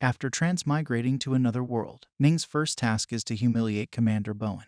After transmigrating to another world, Ning's first task is to humiliate Commander Bowan,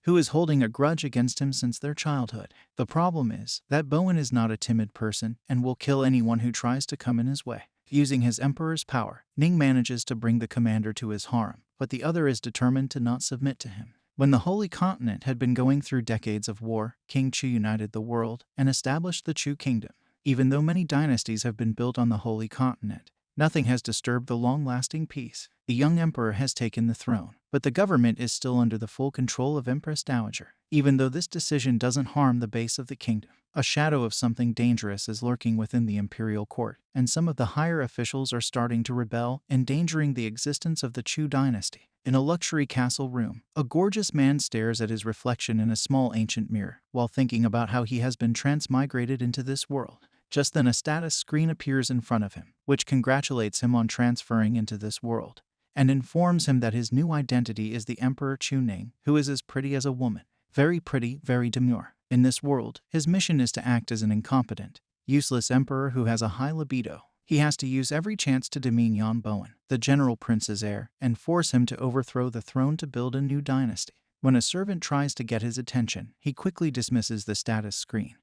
who is holding a grudge against him since their childhood. The problem is that Bowan is not a timid person and will kill anyone who tries to come in his way. Using his Emperor's power, Ning manages to bring the commander to his harem, but the other is determined to not submit to him. When the Holy Continent had been going through decades of war, King Chu united the world and established the Chu Kingdom. Even though many dynasties have been built on the Holy Continent, nothing has disturbed the long-lasting peace. The young emperor has taken the throne, but the government is still under the full control of Empress Dowager. Even though this decision doesn't harm the base of the kingdom, a shadow of something dangerous is lurking within the imperial court, and some of the higher officials are starting to rebel, endangering the existence of the Chu dynasty. In a luxury castle room, a gorgeous man stares at his reflection in a small ancient mirror while thinking about how he has been transmigrated into this world. Just then a status screen appears in front of him, which congratulates him on transferring into this world, and informs him that his new identity is the Emperor Chu Ning, who is as pretty as a woman. Very pretty, very demure. In this world, his mission is to act as an incompetent, useless emperor who has a high libido. He has to use every chance to demean Yan Bowen, the general prince's heir, and force him to overthrow the throne to build a new dynasty. When a servant tries to get his attention, he quickly dismisses the status screen.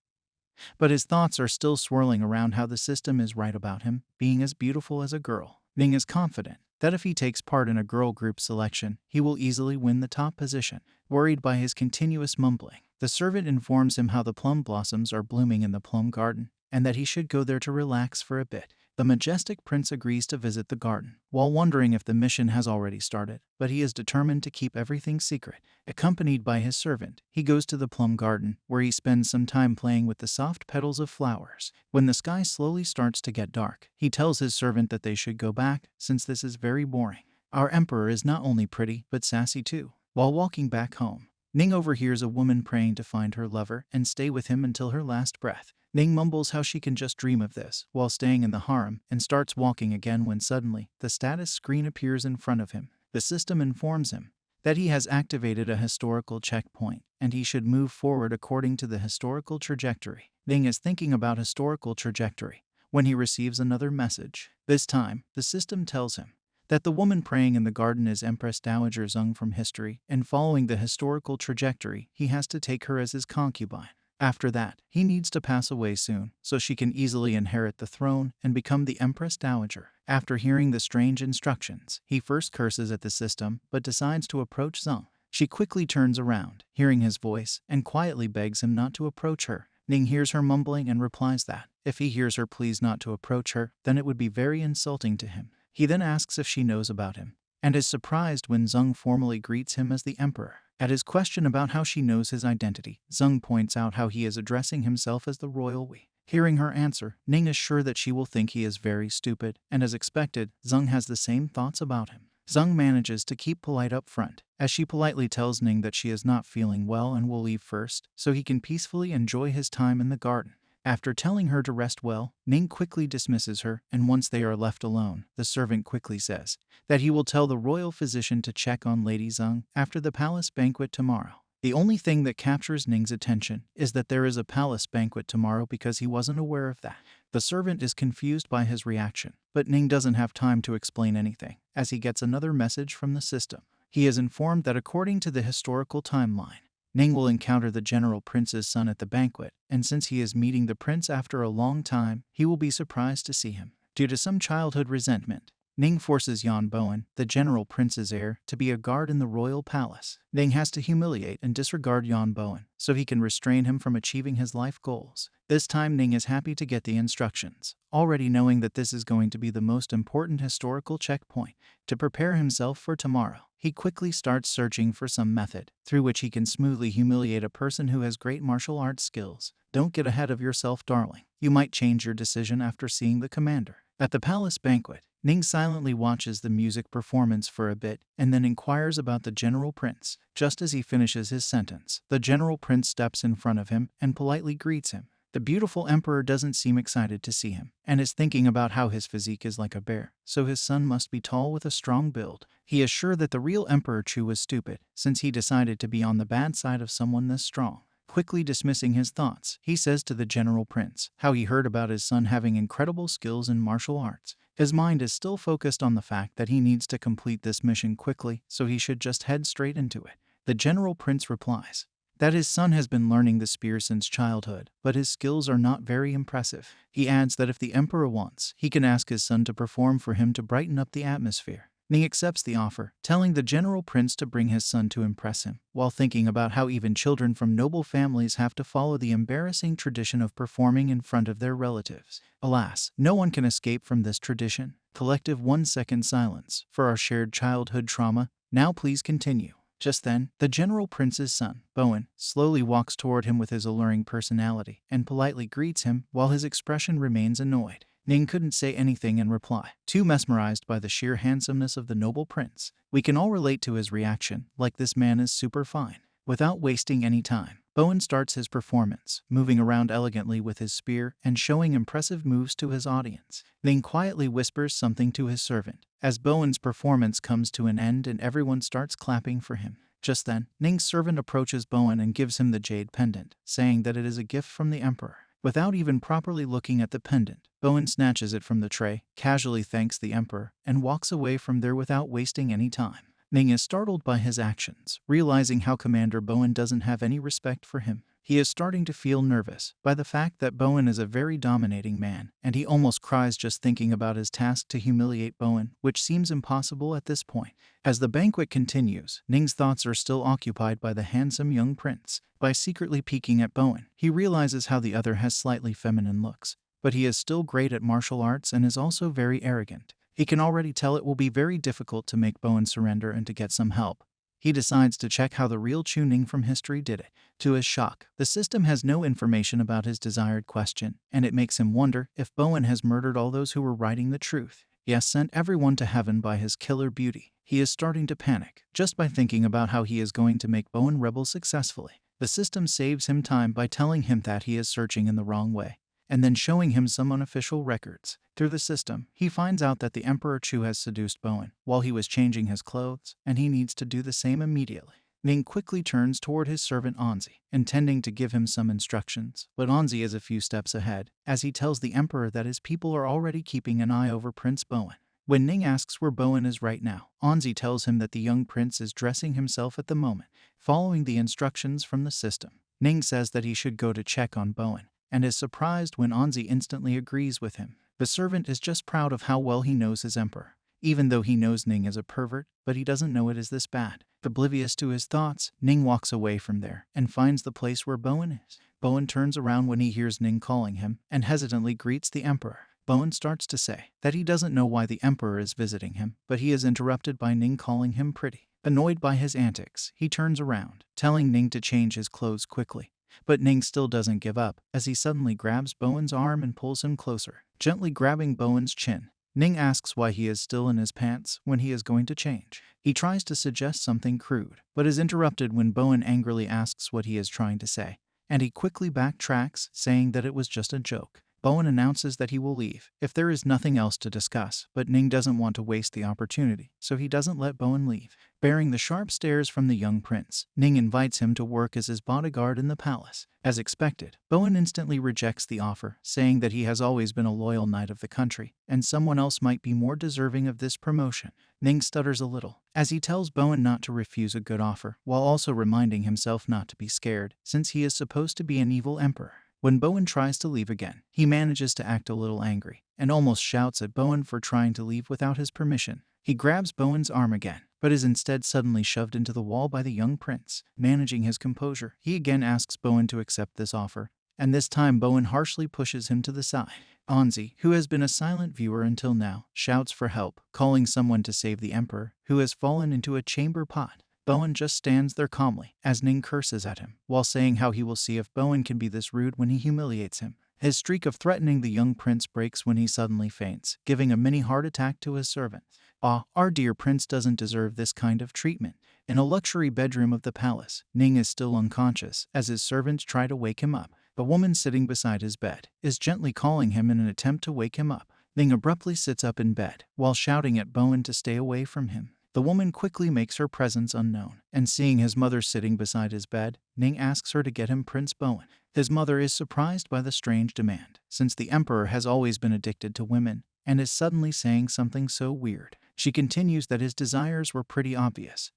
But his thoughts are still swirling around how the system is right about him, being as beautiful as a girl. Ning is confident that if he takes part in a girl group selection, he will easily win the top position. Worried by his continuous mumbling, the servant informs him how the plum blossoms are blooming in the plum garden, and that he should go there to relax for a bit. The majestic prince agrees to visit the garden, while wondering if the mission has already started, but he is determined to keep everything secret. Accompanied by his servant, he goes to the plum garden, where he spends some time playing with the soft petals of flowers. When the sky slowly starts to get dark, he tells his servant that they should go back, since this is very boring. Our emperor is not only pretty, but sassy too. While walking back home, Ning overhears a woman praying to find her lover and stay with him until her last breath. Ning mumbles how she can just dream of this while staying in the harem and starts walking again when suddenly the status screen appears in front of him. The system informs him that he has activated a historical checkpoint and he should move forward according to the historical trajectory. Ning is thinking about historical trajectory when he receives another message. This time, the system tells him that the woman praying in the garden is Empress Dowager Zeng from history, and following the historical trajectory, he has to take her as his concubine. After that, he needs to pass away soon, so she can easily inherit the throne and become the Empress Dowager. After hearing the strange instructions, he first curses at the system, but decides to approach Zeng. She quickly turns around, hearing his voice, and quietly begs him not to approach her. Ning hears her mumbling and replies that, if he hears her please not to approach her, then it would be very insulting to him. He then asks if she knows about him, and is surprised when Zeng formally greets him as the emperor. At his question about how she knows his identity, Zeng points out how he is addressing himself as the royal we. Hearing her answer, Ning is sure that she will think he is very stupid, and as expected, Zeng has the same thoughts about him. Zeng manages to keep polite up front, as she politely tells Ning that she is not feeling well and will leave first, so he can peacefully enjoy his time in the garden. After telling her to rest well, Ning quickly dismisses her, and once they are left alone, the servant quickly says that he will tell the royal physician to check on Lady Zeng after the palace banquet tomorrow. The only thing that captures Ning's attention is that there is a palace banquet tomorrow because he wasn't aware of that. The servant is confused by his reaction, but Ning doesn't have time to explain anything, as he gets another message from the system. He is informed that according to the historical timeline, Ning will encounter the general prince's son at the banquet, and since he is meeting the prince after a long time, he will be surprised to see him. Due to some childhood resentment, Ning forces Yan Bowen, the general prince's heir, to be a guard in the royal palace. Ning has to humiliate and disregard Yan Bowen, so he can restrain him from achieving his life goals. This time Ning is happy to get the instructions, already knowing that this is going to be the most important historical checkpoint. To prepare himself for tomorrow, he quickly starts searching for some method through which he can smoothly humiliate a person who has great martial arts skills. Don't get ahead of yourself, darling. You might change your decision after seeing the commander. At the palace banquet, Ning silently watches the music performance for a bit and then inquires about the general prince. Just as he finishes his sentence, the general prince steps in front of him and politely greets him. The beautiful emperor doesn't seem excited to see him, and is thinking about how his physique is like a bear, so his son must be tall with a strong build. He is sure that the real Emperor Chu was stupid, since he decided to be on the bad side of someone this strong. Quickly dismissing his thoughts, he says to the general prince how he heard about his son having incredible skills in martial arts. His mind is still focused on the fact that he needs to complete this mission quickly, so he should just head straight into it. The general prince replies that his son has been learning the spear since childhood, but his skills are not very impressive. He adds that if the emperor wants, he can ask his son to perform for him to brighten up the atmosphere. Ning accepts the offer, telling the general prince to bring his son to impress him, while thinking about how even children from noble families have to follow the embarrassing tradition of performing in front of their relatives. Alas, no one can escape from this tradition. Collective 1-second silence for our shared childhood trauma. Now please continue. Just then, the general prince's son, Bowan, slowly walks toward him with his alluring personality and politely greets him while his expression remains annoyed. Ning couldn't say anything in reply, too mesmerized by the sheer handsomeness of the noble prince. We can all relate to his reaction, like this man is super fine. Without wasting any time, Bowan starts his performance, moving around elegantly with his spear and showing impressive moves to his audience. Ning quietly whispers something to his servant, as Bowan's performance comes to an end and everyone starts clapping for him. Just then, Ning's servant approaches Bowan and gives him the jade pendant, saying that it is a gift from the emperor. Without even properly looking at the pendant, Bowan snatches it from the tray, casually thanks the emperor, and walks away from there without wasting any time. Ning is startled by his actions, realizing how Commander Bowan doesn't have any respect for him. He is starting to feel nervous by the fact that Bowan is a very dominating man, and he almost cries just thinking about his task to humiliate Bowan, which seems impossible at this point. As the banquet continues, Ning's thoughts are still occupied by the handsome young prince. By secretly peeking at Bowan, he realizes how the other has slightly feminine looks, but he is still great at martial arts and is also very arrogant. He can already tell it will be very difficult to make Bowan surrender and to get some help. He decides to check how the real Ning from history did it. To his shock, the system has no information about his desired question, and it makes him wonder if Bowan has murdered all those who were writing the truth. He has sent everyone to heaven by his killer beauty. He is starting to panic, just by thinking about how he is going to make Bowan rebel successfully. The system saves him time by telling him that he is searching in the wrong way, and then showing him some unofficial records. Through the system, he finds out that the Emperor Chu has seduced Bowan while he was changing his clothes, and he needs to do the same immediately. Ning quickly turns toward his servant Anzi, intending to give him some instructions, but Anzi is a few steps ahead, as he tells the Emperor that his people are already keeping an eye over Prince Bowan. When Ning asks where Bowan is right now, Anzi tells him that the young prince is dressing himself at the moment, following the instructions from the system. Ning says that he should go to check on Bowan, and is surprised when Anzi instantly agrees with him. The servant is just proud of how well he knows his emperor, even though he knows Ning is a pervert, but he doesn't know it is this bad. Oblivious to his thoughts, Ning walks away from there and finds the place where Bowan is. Bowan turns around when he hears Ning calling him and hesitantly greets the emperor. Bowan starts to say that he doesn't know why the emperor is visiting him, but he is interrupted by Ning calling him pretty. Annoyed by his antics, he turns around, telling Ning to change his clothes quickly. But Ning still doesn't give up, as he suddenly grabs Bowan's arm and pulls him closer, gently grabbing Bowan's chin. Ning asks why he is still in his pants when he is going to change. He tries to suggest something crude, but is interrupted when Bowan angrily asks what he is trying to say, and he quickly backtracks, saying that it was just a joke. Bowan announces that he will leave if there is nothing else to discuss, but Ning doesn't want to waste the opportunity, so he doesn't let Bowan leave. Bearing the sharp stares from the young prince, Ning invites him to work as his bodyguard in the palace. As expected, Bowan instantly rejects the offer, saying that he has always been a loyal knight of the country, and someone else might be more deserving of this promotion. Ning stutters a little, as he tells Bowan not to refuse a good offer, while also reminding himself not to be scared, since he is supposed to be an evil emperor. When Bowan tries to leave again, he manages to act a little angry, and almost shouts at Bowan for trying to leave without his permission. He grabs Bowan's arm again, but is instead suddenly shoved into the wall by the young prince. Managing his composure, he again asks Bowan to accept this offer, and this time Bowan harshly pushes him to the side. Anzi, who has been a silent viewer until now, shouts for help, calling someone to save the emperor, who has fallen into a chamber pot. Bowan just stands there calmly, as Ning curses at him, while saying how he will see if Bowan can be this rude when he humiliates him. His streak of threatening the young prince breaks when he suddenly faints, giving a mini heart attack to his servant. Our dear prince doesn't deserve this kind of treatment. In a luxury bedroom of the palace, Ning is still unconscious, as his servants try to wake him up. The woman sitting beside his bed is gently calling him in an attempt to wake him up. Ning abruptly sits up in bed, while shouting at Bowan to stay away from him. The woman quickly makes her presence unknown, and seeing his mother sitting beside his bed, Ning asks her to get him Prince Bowan. His mother is surprised by the strange demand, since the emperor has always been addicted to women, and is suddenly saying something so weird. She continues that his desires were pretty obvious,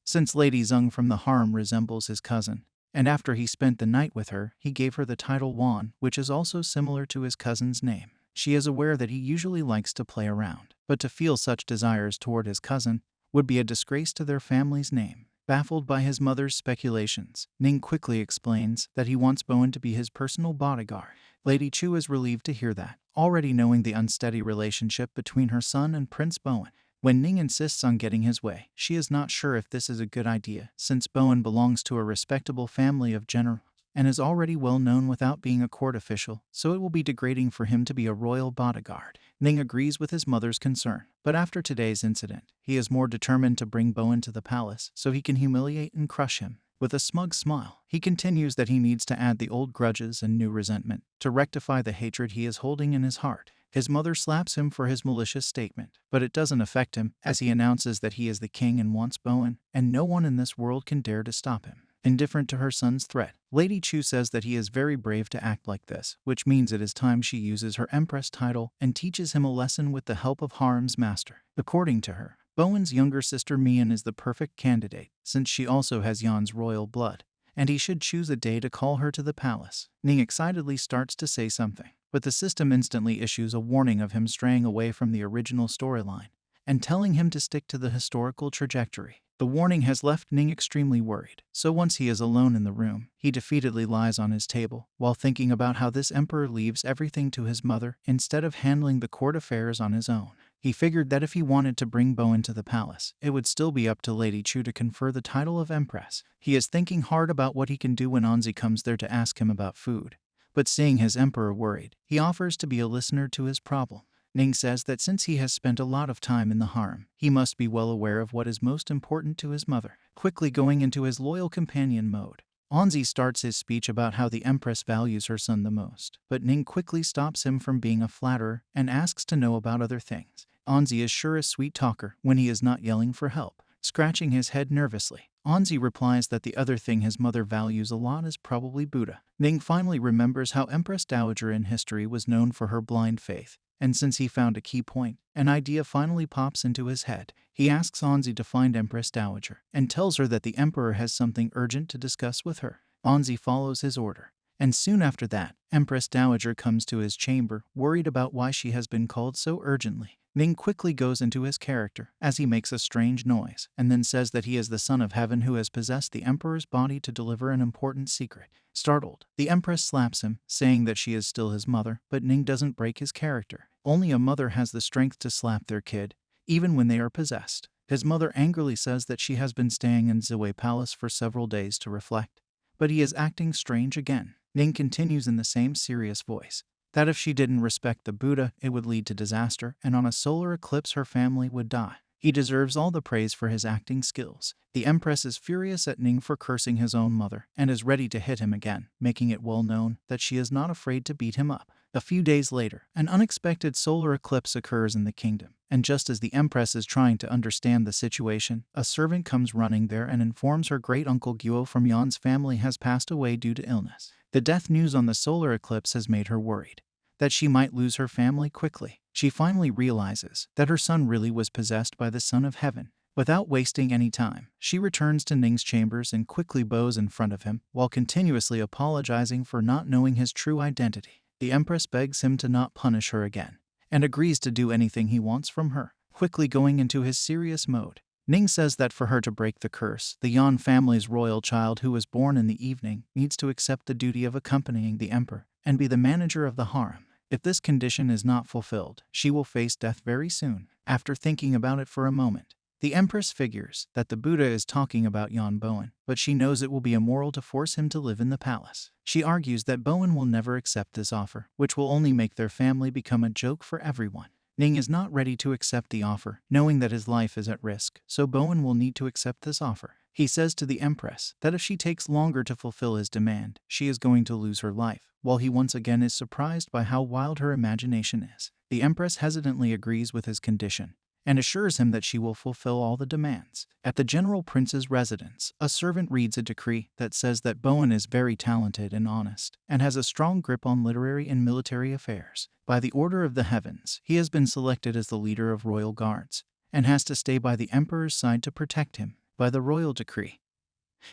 since Lady Zeng from the harem resembles his cousin, and after he spent the night with her, he gave her the title Wan, which is also similar to his cousin's name. She is aware that he usually likes to play around, but to feel such desires toward his cousin would be a disgrace to their family's name. Baffled by his mother's speculations, Ning quickly explains that he wants Bowan to be his personal bodyguard. Lady Chu is relieved to hear that, already knowing the unsteady relationship between her son and Prince Bowan. When Ning insists on getting his way, she is not sure if this is a good idea, since Bowan belongs to a respectable family of generals and is already well known without being a court official, so it will be degrading for him to be a royal bodyguard. Ning agrees with his mother's concern, but after today's incident, he is more determined to bring Bowan to the palace so he can humiliate and crush him. With a smug smile, he continues that he needs to add the old grudges and new resentment to rectify the hatred he is holding in his heart. His mother slaps him for his malicious statement, but it doesn't affect him, as he announces that he is the king and wants Bowan, and no one in this world can dare to stop him. Indifferent to her son's threat, Lady Chu says that he is very brave to act like this, which means it is time she uses her Empress title and teaches him a lesson with the help of Harem's master. According to her, Bowan's younger sister Mian is the perfect candidate, since she also has Yan's royal blood, and he should choose a day to call her to the palace. Ning excitedly starts to say something, but the system instantly issues a warning of him straying away from the original storyline and telling him to stick to the historical trajectory. The warning has left Ning extremely worried, so once he is alone in the room, he defeatedly lies on his table while thinking about how this emperor leaves everything to his mother instead of handling the court affairs on his own. He figured that if he wanted to bring Bowan to the palace, it would still be up to Lady Chu to confer the title of Empress. He is thinking hard about what he can do when Anzi comes there to ask him about food, but seeing his emperor worried, he offers to be a listener to his problem. Ning says that since he has spent a lot of time in the harem, he must be well aware of what is most important to his mother. Quickly going into his loyal companion mode, Anzi starts his speech about how the Empress values her son the most, but Ning quickly stops him from being a flatterer and asks to know about other things. Anzi is sure a sweet talker when he is not yelling for help. Scratching his head nervously, Anzi replies that the other thing his mother values a lot is probably Buddha. Ning finally remembers how Empress Dowager in history was known for her blind faith, and since he found a key point, an idea finally pops into his head. He asks Anzi to find Empress Dowager and tells her that the emperor has something urgent to discuss with her. Anzi follows his order, and soon after that, Empress Dowager comes to his chamber, worried about why she has been called so urgently. Ning quickly goes into his character as he makes a strange noise and then says that he is the son of heaven who has possessed the emperor's body to deliver an important secret. Startled, the empress slaps him, saying that she is still his mother, but Ning doesn't break his character. Only a mother has the strength to slap their kid, even when they are possessed. His mother angrily says that she has been staying in Ziwei Palace for several days to reflect, but he is acting strange again. Ning continues in the same serious voice that if she didn't respect the Buddha, it would lead to disaster, and on a solar eclipse her family would die. He deserves all the praise for his acting skills. The Empress is furious at Ning for cursing his own mother and is ready to hit him again, making it well known that she is not afraid to beat him up. A few days later, an unexpected solar eclipse occurs in the kingdom, and just as the Empress is trying to understand the situation, a servant comes running there and informs her great-uncle Guo from Yan's family has passed away due to illness. The death news on the solar eclipse has made her worried that she might lose her family quickly. She finally realizes that her son really was possessed by the Son of Heaven. Without wasting any time, she returns to Ning's chambers and quickly bows in front of him while continuously apologizing for not knowing his true identity. The Empress begs him to not punish her again and agrees to do anything he wants from her. Quickly going into his serious mode, Ning says that for her to break the curse, the Yan family's royal child who was born in the evening needs to accept the duty of accompanying the emperor and be the manager of the harem. If this condition is not fulfilled, she will face death very soon. After thinking about it for a moment, the Empress figures that the Buddha is talking about Yan Bowan, but she knows it will be immoral to force him to live in the palace. She argues that Bowan will never accept this offer, which will only make their family become a joke for everyone. Ning is not ready to accept the offer, knowing that his life is at risk, so Bowan will need to accept this offer. He says to the Empress that if she takes longer to fulfill his demand, she is going to lose her life, while he once again is surprised by how wild her imagination is. The Empress hesitantly agrees with his condition and assures him that she will fulfill all the demands. At the General Prince's residence, a servant reads a decree that says that Bowan is very talented and honest, and has a strong grip on literary and military affairs. By the order of the heavens, he has been selected as the leader of royal guards, and has to stay by the emperor's side to protect him. By the royal decree,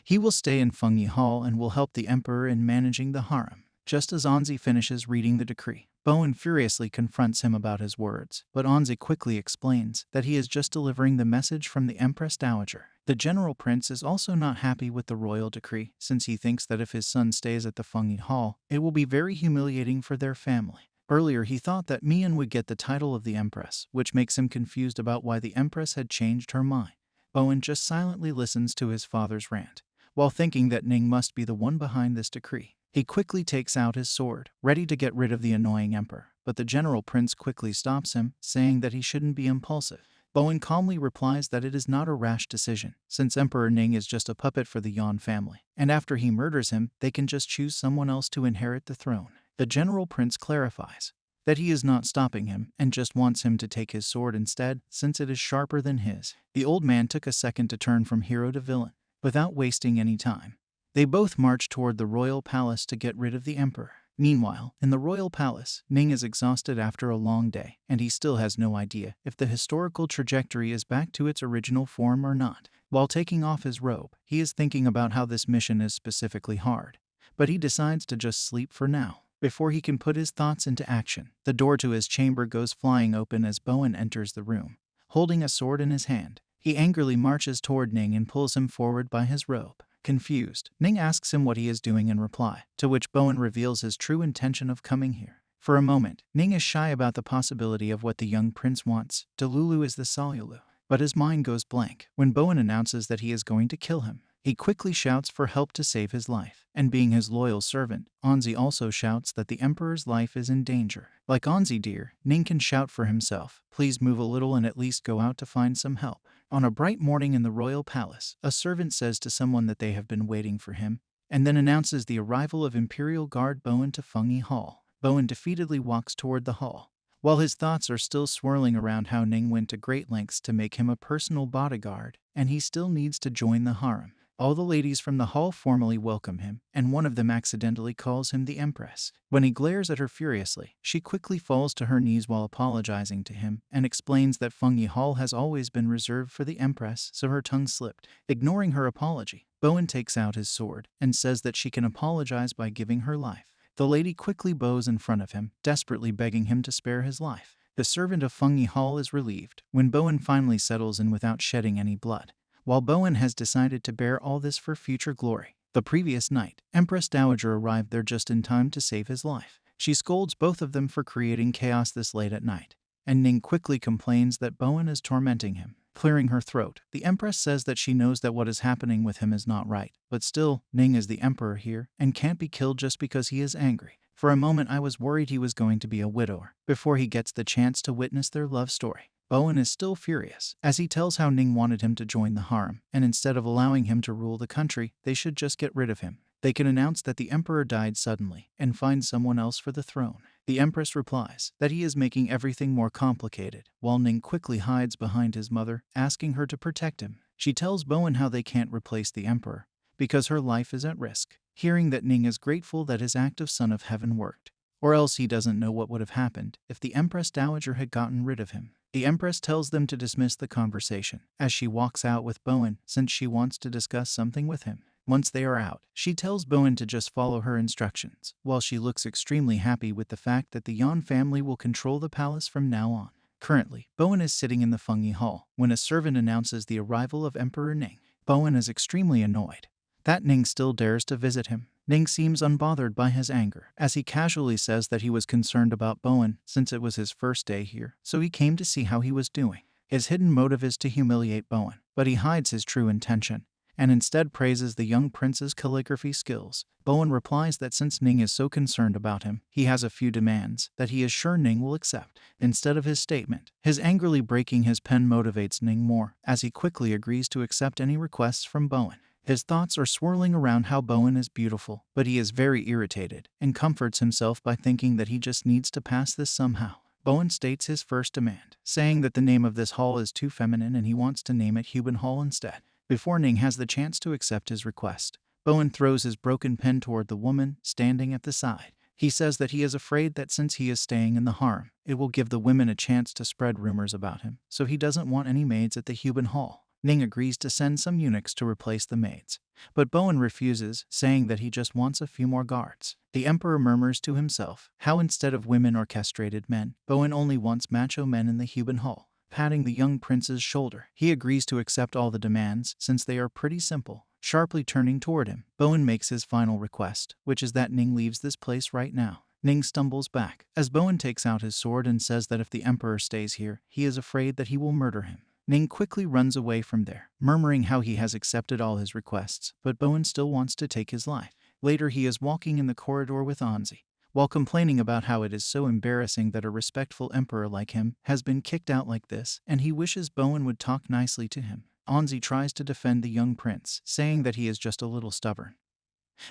he will stay in Fengyi Hall and will help the emperor in managing the harem. Just as Anzi finishes reading the decree, Bowan furiously confronts him about his words, but Anzi quickly explains that he is just delivering the message from the Empress Dowager. The General Prince is also not happy with the royal decree, since he thinks that if his son stays at the Fengyi Hall, it will be very humiliating for their family. Earlier he thought that Mian would get the title of the Empress, which makes him confused about why the Empress had changed her mind. Bowan just silently listens to his father's rant, while thinking that Ning must be the one behind this decree. He quickly takes out his sword, ready to get rid of the annoying emperor, but the General Prince quickly stops him, saying that he shouldn't be impulsive. Bowan calmly replies that it is not a rash decision, since Emperor Ning is just a puppet for the Yan family, and after he murders him, they can just choose someone else to inherit the throne. The General Prince clarifies that he is not stopping him and just wants him to take his sword instead, since it is sharper than his. The old man took a second to turn from hero to villain. Without wasting any time, they both march toward the royal palace to get rid of the emperor. Meanwhile, in the royal palace, Ning is exhausted after a long day, and he still has no idea if the historical trajectory is back to its original form or not. While taking off his robe, he is thinking about how this mission is specifically hard, but he decides to just sleep for now. Before he can put his thoughts into action, the door to his chamber goes flying open as Bowan enters the room, holding a sword in his hand. He angrily marches toward Ning and pulls him forward by his robe. Confused, Ning asks him what he is doing in reply, to which Bowan reveals his true intention of coming here. For a moment, Ning is shy about the possibility of what the young prince wants. Delulu is the Solulu. But his mind goes blank when Bowan announces that he is going to kill him. He quickly shouts for help to save his life, and being his loyal servant, Anzi also shouts that the emperor's life is in danger. Like Anzi dear, Ning can shout for himself, please move a little and at least go out to find some help. On a bright morning in the royal palace, a servant says to someone that they have been waiting for him, and then announces the arrival of Imperial Guard Bowan to Fengyi Hall. Bowan defeatedly walks toward the hall, while his thoughts are still swirling around how Ning went to great lengths to make him a personal bodyguard, and he still needs to join the harem. All the ladies from the hall formally welcome him, and one of them accidentally calls him the Empress. When he glares at her furiously, she quickly falls to her knees while apologizing to him, and explains that Fengyi Hall has always been reserved for the Empress, so her tongue slipped. Ignoring her apology, Bowan takes out his sword, and says that she can apologize by giving her life. The lady quickly bows in front of him, desperately begging him to spare his life. The servant of Fengyi Hall is relieved when Bowan finally settles in without shedding any blood. While Bowan has decided to bear all this for future glory. The previous night, Empress Dowager arrived there just in time to save his life. She scolds both of them for creating chaos this late at night, and Ning quickly complains that Bowan is tormenting him. Clearing her throat, the Empress says that she knows that what is happening with him is not right, but still, Ning is the emperor here and can't be killed just because he is angry. For a moment I was worried he was going to be a widower before he gets the chance to witness their love story. Bowan is still furious, as he tells how Ning wanted him to join the harem, and instead of allowing him to rule the country, they should just get rid of him. They can announce that the emperor died suddenly, and find someone else for the throne. The Empress replies that he is making everything more complicated, while Ning quickly hides behind his mother, asking her to protect him. She tells Bowan how they can't replace the emperor, because her life is at risk. Hearing that Ning is grateful that his act of Son of Heaven worked, or else he doesn't know what would have happened if the Empress Dowager had gotten rid of him. The Empress tells them to dismiss the conversation, as she walks out with Bowan since she wants to discuss something with him. Once they are out, she tells Bowan to just follow her instructions, while she looks extremely happy with the fact that the Yan family will control the palace from now on. Currently, Bowan is sitting in the Fengyi Hall when a servant announces the arrival of Emperor Ning. Bowan is extremely annoyed that Ning still dares to visit him. Ning seems unbothered by his anger, as he casually says that he was concerned about Bowan since it was his first day here, so he came to see how he was doing. His hidden motive is to humiliate Bowan, but he hides his true intention, and instead praises the young prince's calligraphy skills. Bowan replies that since Ning is so concerned about him, he has a few demands that he is sure Ning will accept. Instead of his statement, his angrily breaking his pen motivates Ning more, as he quickly agrees to accept any requests from Bowan. His thoughts are swirling around how Bowan is beautiful, but he is very irritated and comforts himself by thinking that he just needs to pass this somehow. Bowan states his first demand, saying that the name of this hall is too feminine and he wants to name it Human Hall instead. Before Ning has the chance to accept his request, Bowan throws his broken pen toward the woman standing at the side. He says that he is afraid that since he is staying in the harem, it will give the women a chance to spread rumors about him, so he doesn't want any maids at the Human Hall. Ning agrees to send some eunuchs to replace the maids, but Bowan refuses, saying that he just wants a few more guards. The emperor murmurs to himself how instead of women or castrated men, Bowan only wants macho men in the Human Hall. Patting the young prince's shoulder, he agrees to accept all the demands since they are pretty simple. Sharply turning toward him, Bowan makes his final request, which is that Ning leaves this place right now. Ning stumbles back as Bowan takes out his sword and says that if the emperor stays here, he is afraid that he will murder him. Ning quickly runs away from there, murmuring how he has accepted all his requests, but Bowan still wants to take his life. Later he is walking in the corridor with Anzi, while complaining about how it is so embarrassing that a respectful emperor like him has been kicked out like this, and he wishes Bowan would talk nicely to him. Anzi tries to defend the young prince, saying that he is just a little stubborn.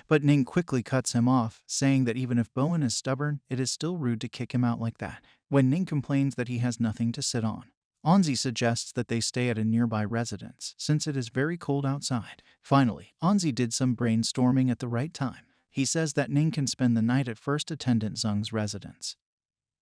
But Ning quickly cuts him off, saying that even if Bowan is stubborn, it is still rude to kick him out like that. When Ning complains that he has nothing to sit on, Anzi suggests that they stay at a nearby residence, since it is very cold outside. Finally, Anzi did some brainstorming at the right time. He says that Ning can spend the night at First Attendant Zung's residence,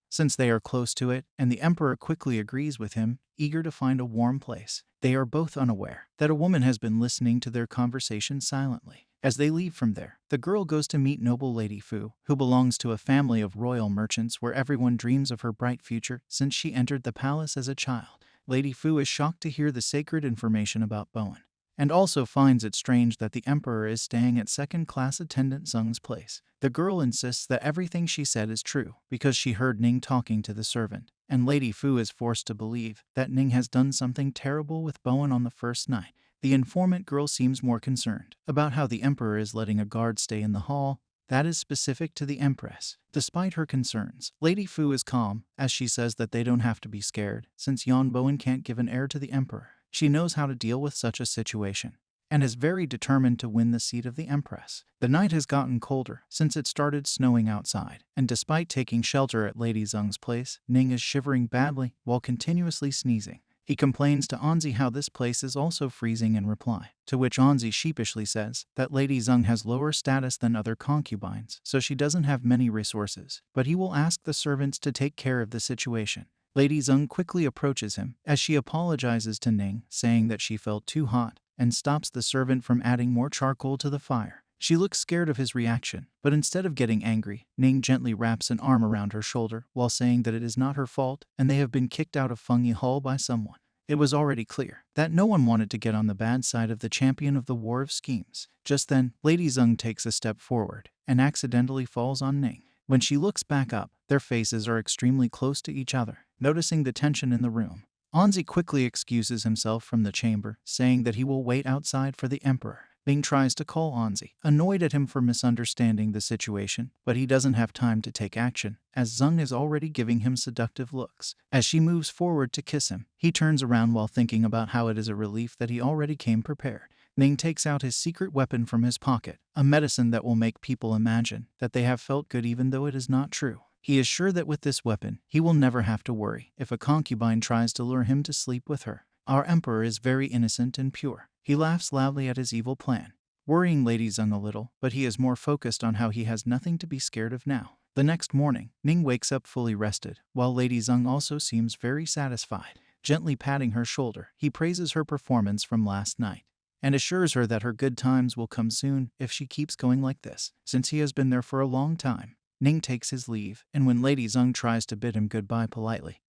since they are close to it, and the emperor quickly agrees with him, eager to find a warm place. They are both unaware that a woman has been listening to their conversation silently. As they leave from there, the girl goes to meet noble Lady Fu, who belongs to a family of royal merchants where everyone dreams of her bright future since she entered the palace as a child. Lady Fu is shocked to hear the sacred information about Bowan, and also finds it strange that the emperor is staying at second-class attendant Zung's place. The girl insists that everything she said is true because she heard Ning talking to the servant, and Lady Fu is forced to believe that Ning has done something terrible with Bowan on the first night. The informant girl seems more concerned about how the emperor is letting a guard stay in the hall. That is specific to the empress. Despite her concerns, Lady Fu is calm as she says that they don't have to be scared since Yan Bowan can't give an heir to the emperor. She knows how to deal with such a situation and is very determined to win the seat of the empress. The night has gotten colder since it started snowing outside, and despite taking shelter at Lady Zung's place, Ning is shivering badly while continuously sneezing. He complains to Anzi how this place is also freezing in reply, to which Anzi sheepishly says that Lady Zung has lower status than other concubines, so she doesn't have many resources, but he will ask the servants to take care of the situation. Lady Zung quickly approaches him as she apologizes to Ning, saying that she felt too hot, and stops the servant from adding more charcoal to the fire. She looks scared of his reaction, but instead of getting angry, Ning gently wraps an arm around her shoulder while saying that it is not her fault and they have been kicked out of Fengyi Hall by someone. It was already clear that no one wanted to get on the bad side of the champion of the War of Schemes. Just then, Lady Zung takes a step forward and accidentally falls on Ning. When she looks back up, their faces are extremely close to each other. Noticing the tension in the room, Anzi quickly excuses himself from the chamber, saying that he will wait outside for the emperor. Ning tries to call Anzi, annoyed at him for misunderstanding the situation, but he doesn't have time to take action, as Zung is already giving him seductive looks. As she moves forward to kiss him, he turns around while thinking about how it is a relief that he already came prepared. Ning takes out his secret weapon from his pocket, a medicine that will make people imagine that they have felt good even though it is not true. He is sure that with this weapon, he will never have to worry if a concubine tries to lure him to sleep with her. Our emperor is very innocent and pure. He laughs loudly at his evil plan, worrying Lady Zung a little, but he is more focused on how he has nothing to be scared of now. The next morning, Ning wakes up fully rested, while Lady Zung also seems very satisfied. Gently patting her shoulder, he praises her performance from last night and assures her that her good times will come soon if she keeps going like this, since he has been there for a long time. Ning takes his leave, and when Lady Zung tries to bid him goodbye politely,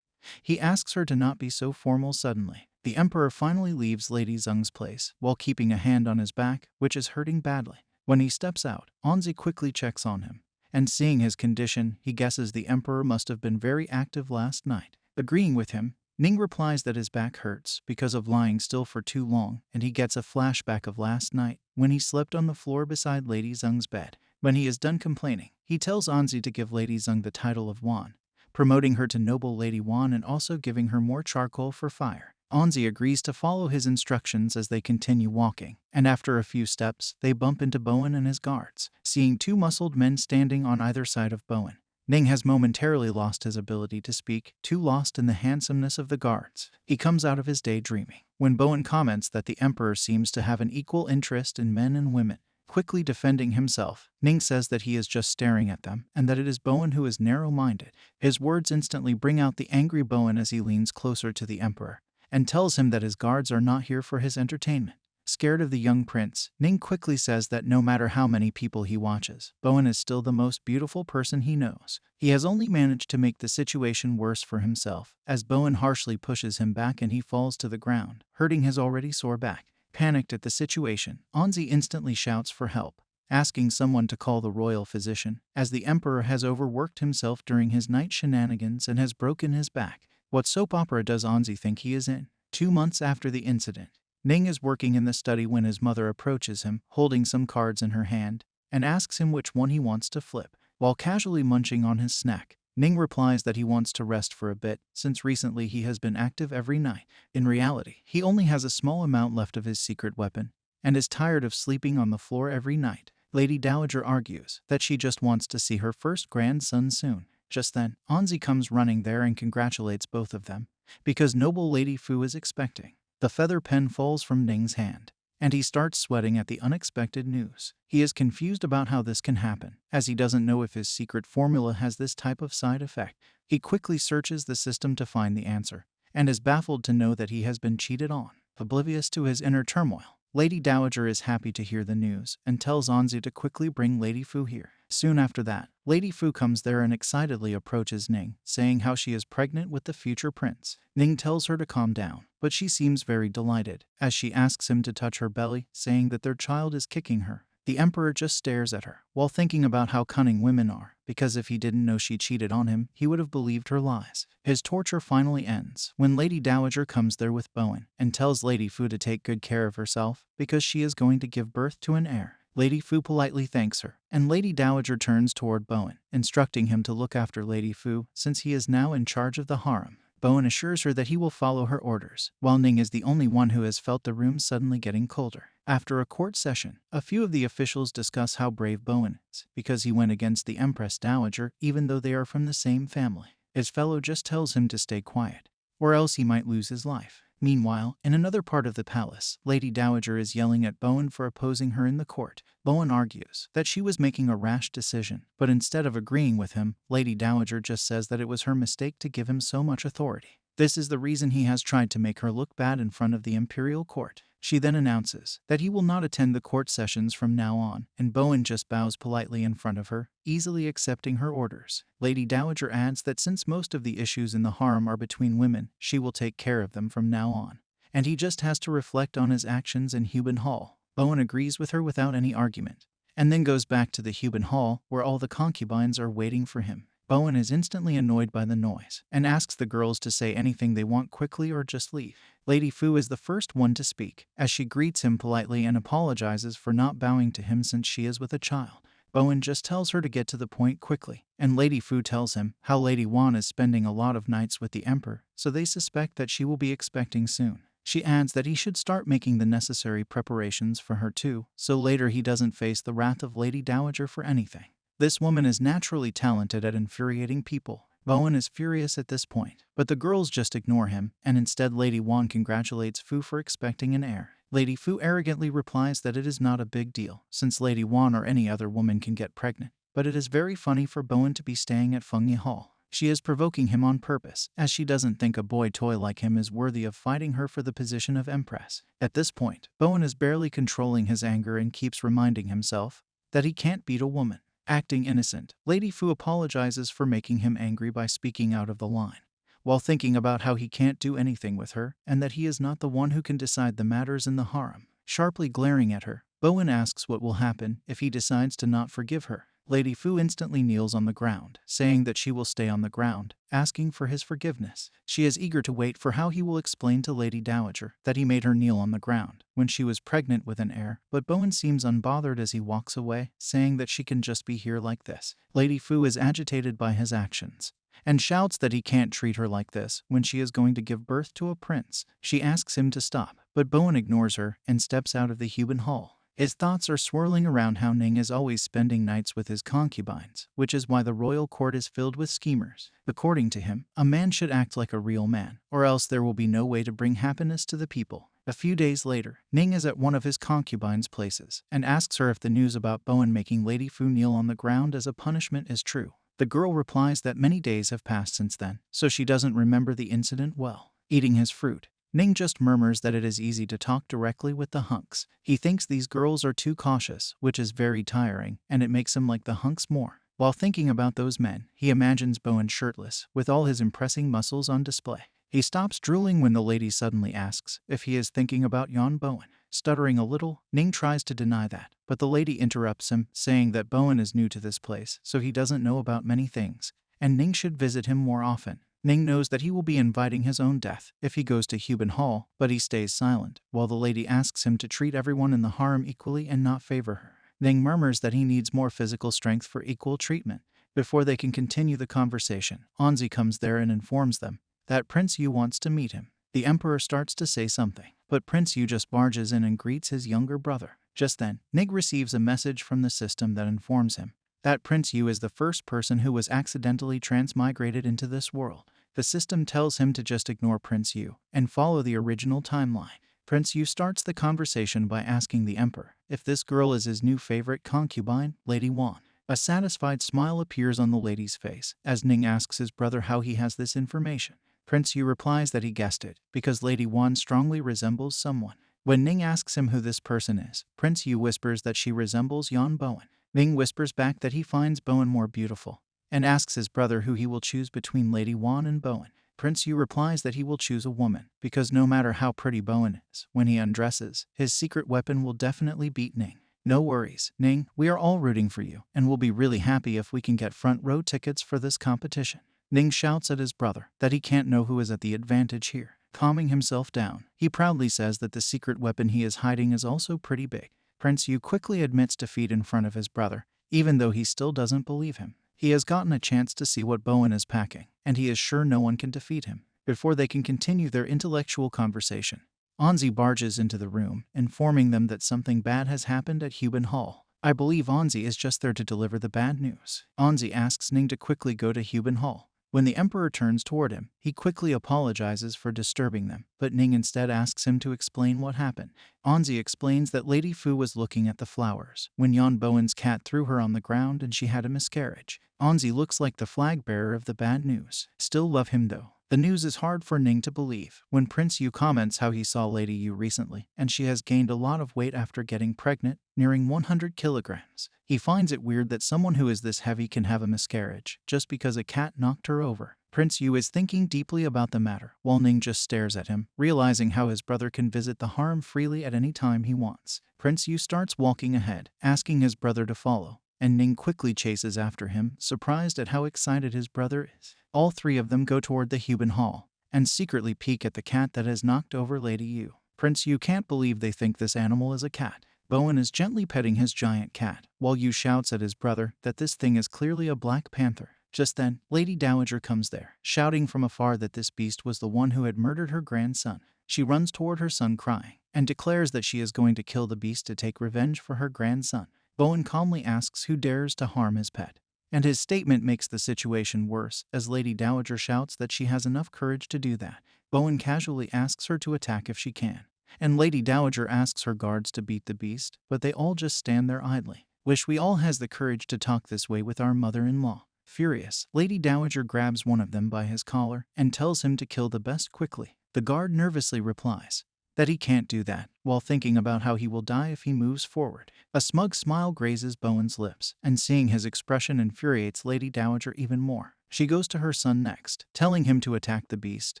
he asks her to not be so formal suddenly. The emperor finally leaves Lady Zung's place while keeping a hand on his back, which is hurting badly. When he steps out, Anzi quickly checks on him, and seeing his condition, he guesses the emperor must have been very active last night. Agreeing with him, Ning replies that his back hurts because of lying still for too long, and he gets a flashback of last night when he slept on the floor beside Lady Zung's bed. When he is done complaining, he tells Anzi to give Lady Zung the title of Wan, promoting her to noble Lady Wan and also giving her more charcoal for fire. Anzi agrees to follow his instructions as they continue walking, and after a few steps, they bump into Bowan and his guards. Seeing two muscled men standing on either side of Bowan, Ning has momentarily lost his ability to speak, too lost in the handsomeness of the guards. He comes out of his daydreaming when Bowan comments that the Emperor seems to have an equal interest in men and women. Quickly defending himself, Ning says that he is just staring at them and that it is Bowan who is narrow-minded. His words instantly bring out the angry Bowan as he leans closer to the Emperor and tells him that his guards are not here for his entertainment. Scared of the young prince, Ning quickly says that no matter how many people he watches, Bowan is still the most beautiful person he knows. He has only managed to make the situation worse for himself, as Bowan harshly pushes him back and he falls to the ground, hurting his already sore back. Panicked at the situation, Anzi instantly shouts for help, asking someone to call the royal physician, as the Emperor has overworked himself during his night shenanigans and has broken his back. What soap opera does Anzi think he is in? 2 months after the incident, Ning is working in the study when his mother approaches him, holding some cards in her hand, and asks him which one he wants to flip. While casually munching on his snack, Ning replies that he wants to rest for a bit, since recently he has been active every night. In reality, he only has a small amount left of his secret weapon, and is tired of sleeping on the floor every night. Lady Dowager argues that she just wants to see her first grandson soon. Just then, Anzi comes running there and congratulates both of them, because noble Lady Fu is expecting. The feather pen falls from Ning's hand, and he starts sweating at the unexpected news. He is confused about how this can happen, as he doesn't know if his secret formula has this type of side effect. He quickly searches the system to find the answer, and is baffled to know that he has been cheated on. Oblivious to his inner turmoil, Lady Dowager is happy to hear the news and tells Anzi to quickly bring Lady Fu here. Soon after that, Lady Fu comes there and excitedly approaches Ning, saying how she is pregnant with the future prince. Ning tells her to calm down, but she seems very delighted, as she asks him to touch her belly, saying that their child is kicking her. The Emperor just stares at her, while thinking about how cunning women are, because if he didn't know she cheated on him, he would have believed her lies. His torture finally ends when Lady Dowager comes there with Bowan and tells Lady Fu to take good care of herself, because she is going to give birth to an heir. Lady Fu politely thanks her, and Lady Dowager turns toward Bowan, instructing him to look after Lady Fu since he is now in charge of the harem. Bowan assures her that he will follow her orders, while Ning is the only one who has felt the room suddenly getting colder. After a court session, a few of the officials discuss how brave Bowan is, because he went against the Empress Dowager even though they are from the same family. His fellow just tells him to stay quiet, or else he might lose his life. Meanwhile, in another part of the palace, Lady Dowager is yelling at Bowan for opposing her in the court. Bowan argues that she was making a rash decision, but instead of agreeing with him, Lady Dowager just says that it was her mistake to give him so much authority. This is the reason he has tried to make her look bad in front of the imperial court. She then announces that he will not attend the court sessions from now on, and Bowan just bows politely in front of her, easily accepting her orders. Lady Dowager adds that since most of the issues in the harem are between women, she will take care of them from now on, and he just has to reflect on his actions in Huban Hall. Bowan agrees with her without any argument, and then goes back to the Huban Hall where all the concubines are waiting for him. Bowan is instantly annoyed by the noise and asks the girls to say anything they want quickly or just leave. Lady Fu is the first one to speak, as she greets him politely and apologizes for not bowing to him since she is with a child. Bowan just tells her to get to the point quickly, and Lady Fu tells him how Lady Wan is spending a lot of nights with the Emperor, so they suspect that she will be expecting soon. She adds that he should start making the necessary preparations for her too, so later he doesn't face the wrath of Lady Dowager for anything. This woman is naturally talented at infuriating people. Bowan is furious at this point, but the girls just ignore him, and instead Lady Wan congratulates Fu for expecting an heir. Lady Fu arrogantly replies that it is not a big deal, since Lady Wan or any other woman can get pregnant, but it is very funny for Bowan to be staying at Fengyi Hall. She is provoking him on purpose, as she doesn't think a boy toy like him is worthy of fighting her for the position of Empress. At this point, Bowan is barely controlling his anger and keeps reminding himself that he can't beat a woman. Acting innocent, Lady Fu apologizes for making him angry by speaking out of the line, while thinking about how he can't do anything with her and that he is not the one who can decide the matters in the harem. Sharply glaring at her, Bowan asks what will happen if he decides to not forgive her. Lady Fu instantly kneels on the ground, saying that she will stay on the ground, asking for his forgiveness. She is eager to wait for how he will explain to Lady Dowager that he made her kneel on the ground when she was pregnant with an heir, but Bowan seems unbothered as he walks away, saying that she can just be here like this. Lady Fu is agitated by his actions and shouts that he can't treat her like this when she is going to give birth to a prince. She asks him to stop, but Bowan ignores her and steps out of the Huban Hall. His thoughts are swirling around how Ning is always spending nights with his concubines, which is why the royal court is filled with schemers. According to him, a man should act like a real man, or else there will be no way to bring happiness to the people. A few days later, Ning is at one of his concubines' places and asks her if the news about Bowan making Lady Fu kneel on the ground as a punishment is true. The girl replies that many days have passed since then, so she doesn't remember the incident well. Eating his fruit, Ning just murmurs that it is easy to talk directly with the hunks. He thinks these girls are too cautious, which is very tiring, and it makes him like the hunks more. While thinking about those men, he imagines Bowan shirtless, with all his impressive muscles on display. He stops drooling when the lady suddenly asks if he is thinking about Yon Bowan. Stuttering a little, Ning tries to deny that, but the lady interrupts him, saying that Bowan is new to this place, so he doesn't know about many things, and Ning should visit him more often. Ning knows that he will be inviting his own death if he goes to Huban Hall, but he stays silent, while the lady asks him to treat everyone in the harem equally and not favor her. Ning murmurs that he needs more physical strength for equal treatment. Before they can continue the conversation, Anzi comes there and informs them that Prince Yu wants to meet him. The emperor starts to say something, but Prince Yu just barges in and greets his younger brother. Just then, Ning receives a message from the system that informs him that Prince Yu is the first person who was accidentally transmigrated into this world. The system tells him to just ignore Prince Yu and follow the original timeline. Prince Yu starts the conversation by asking the emperor if this girl is his new favorite concubine, Lady Wan. A satisfied smile appears on the lady's face as Ning asks his brother how he has this information. Prince Yu replies that he guessed it because Lady Wan strongly resembles someone. When Ning asks him who this person is, Prince Yu whispers that she resembles Yon Bowan. Ning whispers back that he finds Bowan more beautiful and asks his brother who he will choose between Lady Wan and Bowan. Prince Yu replies that he will choose a woman because no matter how pretty Bowan is, when he undresses, his secret weapon will definitely beat Ning. No worries, Ning, we are all rooting for you and will be really happy if we can get front row tickets for this competition. Ning shouts at his brother that he can't know who is at the advantage here. Calming himself down, he proudly says that the secret weapon he is hiding is also pretty big. Prince Yu quickly admits defeat in front of his brother, even though he still doesn't believe him. He has gotten a chance to see what Bowan is packing, and he is sure no one can defeat him. Before they can continue their intellectual conversation, Anzi barges into the room, informing them that something bad has happened at Huban Hall. I believe Anzi is just there to deliver the bad news. Anzi asks Ning to quickly go to Huban Hall. When the emperor turns toward him, he quickly apologizes for disturbing them, but Ning instead asks him to explain what happened. Anzi explains that Lady Fu was looking at the flowers when Yon Bowan's cat threw her on the ground and she had a miscarriage. Anzi looks like the flag bearer of the bad news. Still love him though. The news is hard for Ning to believe when Prince Yu comments how he saw Lady Yu recently and she has gained a lot of weight after getting pregnant, nearing 100 kilograms. He finds it weird that someone who is this heavy can have a miscarriage just because a cat knocked her over. Prince Yu is thinking deeply about the matter while Ning just stares at him, realizing how his brother can visit the harem freely at any time he wants. Prince Yu starts walking ahead, asking his brother to follow, and Ning quickly chases after him, surprised at how excited his brother is. All three of them go toward the Huban Hall and secretly peek at the cat that has knocked over Lady Yu. Prince Yu can't believe they think this animal is a cat. Bowan is gently petting his giant cat, while Yu shouts at his brother that this thing is clearly a black panther. Just then, Lady Dowager comes there, shouting from afar that this beast was the one who had murdered her grandson. She runs toward her son crying, and declares that she is going to kill the beast to take revenge for her grandson. Bowan calmly asks who dares to harm his pet, and his statement makes the situation worse as Lady Dowager shouts that she has enough courage to do that. Bowan casually asks her to attack if she can, and Lady Dowager asks her guards to beat the beast, but they all just stand there idly. Wish we all has the courage to talk this way with our mother-in-law. Furious, Lady Dowager grabs one of them by his collar and tells him to kill the best quickly. The guard nervously replies that he can't do that, while thinking about how he will die if he moves forward. A smug smile grazes Bowan's lips, and seeing his expression infuriates Lady Dowager even more. She goes to her son next, telling him to attack the beast,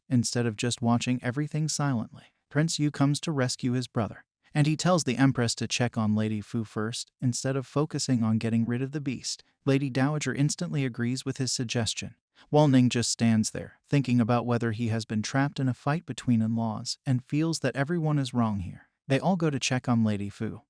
instead of just watching everything silently. Prince Yu comes to rescue his brother, and he tells the Empress to check on Lady Fu first, instead of focusing on getting rid of the beast. Lady Dowager instantly agrees with his suggestion, while Ning just stands there, thinking about whether he has been trapped in a fight between in-laws and feels that everyone is wrong here. They all go to check on Lady Fu,